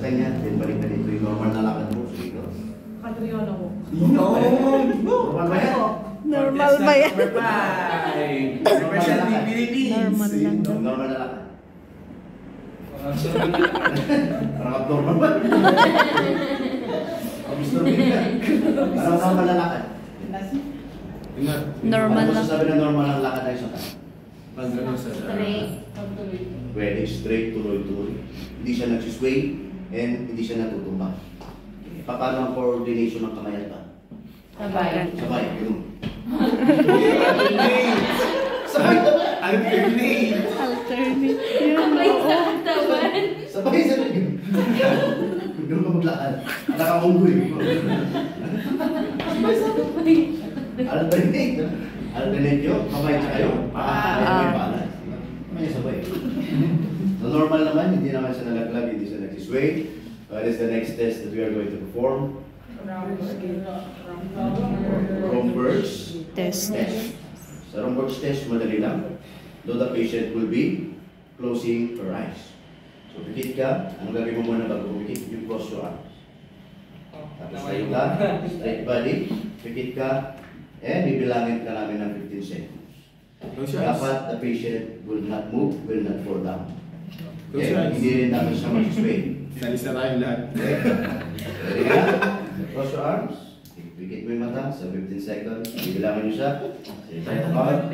kanya, then balik na dito yung normal na lakad mo. Sige ko. Kadriyon ako. Normal ba yan? Normal ba yan? Normal na lakad. Normal lang. Normal na lakad. Parang abnormal ba? Parang normal na lakad. Normal ano lang. masasabi na normal ang lakad tayo sa tayo? Straight. Pwede straight, tuloy-tuloy. Hindi siya nagsisway and hindi siya natutumba. Paano ang coordination ng kamay at paa? Sabay. Sabay, yun. Sabay! Alternate! Alternate yun. Sabay, sabay. Doon ka maglakad. Nakakunggoy. Alternate. Alternate yun. Kamay tsaka yun. May balance. May sabay. So normal naman, hindi naman siya nalaglag, hindi siya nagsisway. That is the next test that we are going to perform. Romberg's Test. Sa Romberg's test, madali lang. Though the patient will be closing her eyes. So pikit ka, anong gagawin mo muna bago pumikit? You close your arms. Tapos tayo ka, straight body, pikit ka, and bibilangin ka namin ng 15 seconds. Dapat the patient will not move, will not fall down. Okay? Hindi rin namin siya mag-sway. Salis na tayong lahat. Okay? Ready ka? Cross your arms. Pikit mo yung mata sa 15 seconds. Bibilangin nyo siya. Sige tayo na bawat.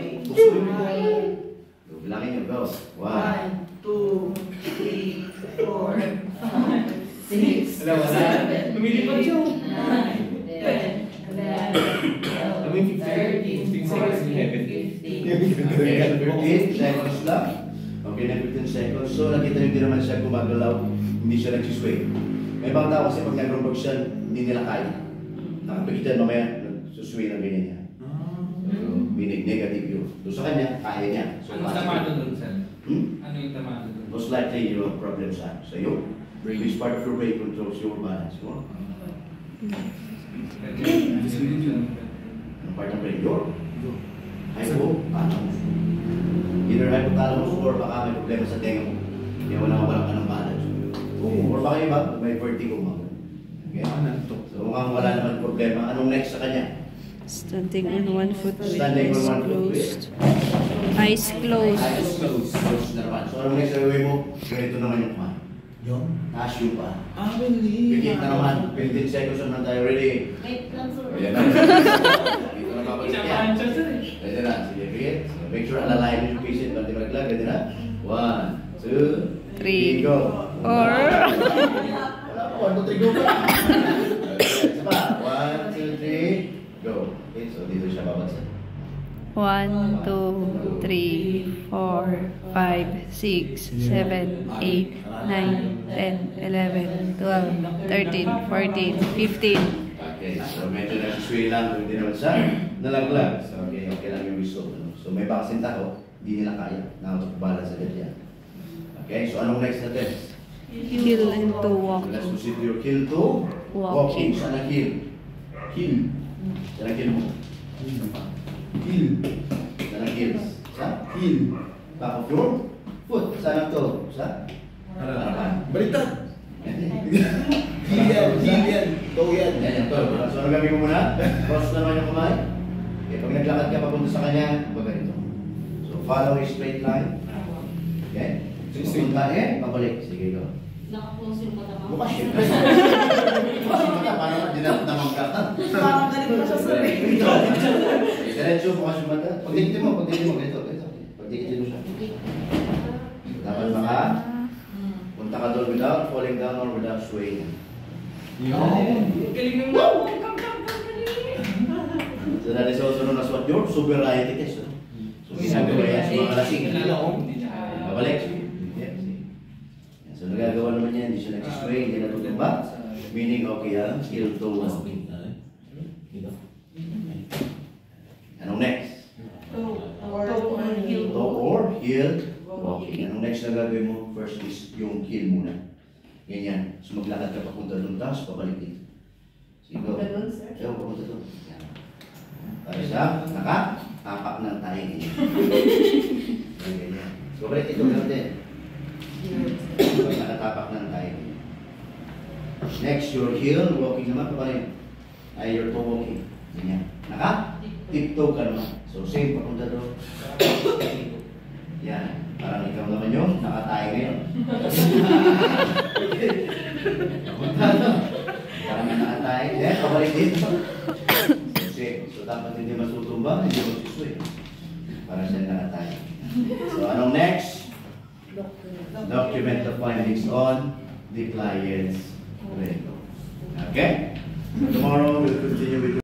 Bilangin nyo, go. 1, 2, 3, 4, 5, 6, 7, 8, 9, 10, 11, 12, 13, 14, 15 seconds lang. Okay na 15 seconds. So nakita nyo hindi naman siya gumagalaw. Hindi siya nagsisway. May mga tao kasi pag nag-rombog siya, hindi nila kaya. Nakapikitan mamaya, nagsusway ng ganyan niya. Meaning negative yun. Doon sa kanya, kaya niya. So, ano tamado doon, sir? Ano yung tamado doon? Most likely, you have problems sa iyo. Which part of your brain controls your balance? Mo? Anong part ng brain? Your? Hypothalamus. Either hypothalamus or baka may problema sa tenga mo. Kaya wala mawalan ka ng balance. Or baka iba, may vertigo mo. Okay? So mukhang wala naman problema. Anong next sa kanya? Standing on one foot with Standing eyes on one foot closed. Eyes closed. Eyes closed. Closed na naman. So anong next sa gawin mo? Ganito naman yung kumain. Yung? Taas yung pa. Pikit na naman. 15 seconds naman tayo. Ready? Wait lang, sir. Ayan na. Dito na babalik yan. Ready na. Sige, pikit. So, make sure alalayan yung patient. Bali maglag. Ready na? 1, 2, 3, go. 4. Wala pa. 1, 2, 3, go pa. Isa pa. 1, 2, 3, go. Okay, so dito siya babagsak. 1, 2, 3, 4, 5, 6, 7, 8, 9, 10, 11, 12, 13, 14, 15. Okay, so medyo nagsisway lang, hindi naman siya nalaglag. So okay, okay lang yung result. So may bakasing tao, hindi nila kaya. Nakatupabala sa ganyan. Okay, so anong next na test? Heel into So let's walking. proceed to your kill to walking. Saan ang kill? Kill. Saan ang kill mo? Heel. Saan ang kill? Sa? Heel. Back of your foot. Saan ang to? Sa? Harapan. Baliktad. Heel yan. Heel yan. Toe yan. Yan yan to. So ano gawin mo muna? Cross naman yung kamay. Okay, pag naglakad ka papunta sa kanya, ganito. So follow a straight line. Okay? Pupunta eh, pabalik. Sige, go. Nakaklose yung mata mo. Bukas yun. Paano ka dinamang ka? Parang galit pa siya, sir. Diretso, bukas yung mata. Pagdikitin mo, ganito. Pagdikitin mo siya. Dapat baka punta ka doon without falling down or without swaying. Galing naman. So that is also known as what your sobriety test. So ginagawa yan sa mga lasing. Babalik. So nagagawa naman yan, hindi siya nagsisway, hindi natutumba. Meaning okay yan, skill to walking. Anong next? Toe or heel. Toe or heel walking. Anong next na gagawin mo? First is yung heel muna. Ganyan. So maglakad ka papunta doon, tapos pabalik dito. Sige, go. Ganun, sir? Ewan, papunta doon. Yan. Para siya, nakatapak ng tayo niya. Ganyan. So, correct ito, ganun din. Pag nakatapak ng tayo niya. Next, your heel, walking naman. Paano yun? Ay, your toe walking. Ganyan. Naka-tiptoe ka naman. So, same, papunta doon. Yan. Parang ikaw naman yun, nakatayo ngayon. Papunta doon. Parang nakatayo. Yan, pabalik dito. So, dapat hindi masutumba, hindi magsusoy. Para siya nakatayo. So, anong next? Document the findings on the client's record. Okay? Tomorrow we'll continue with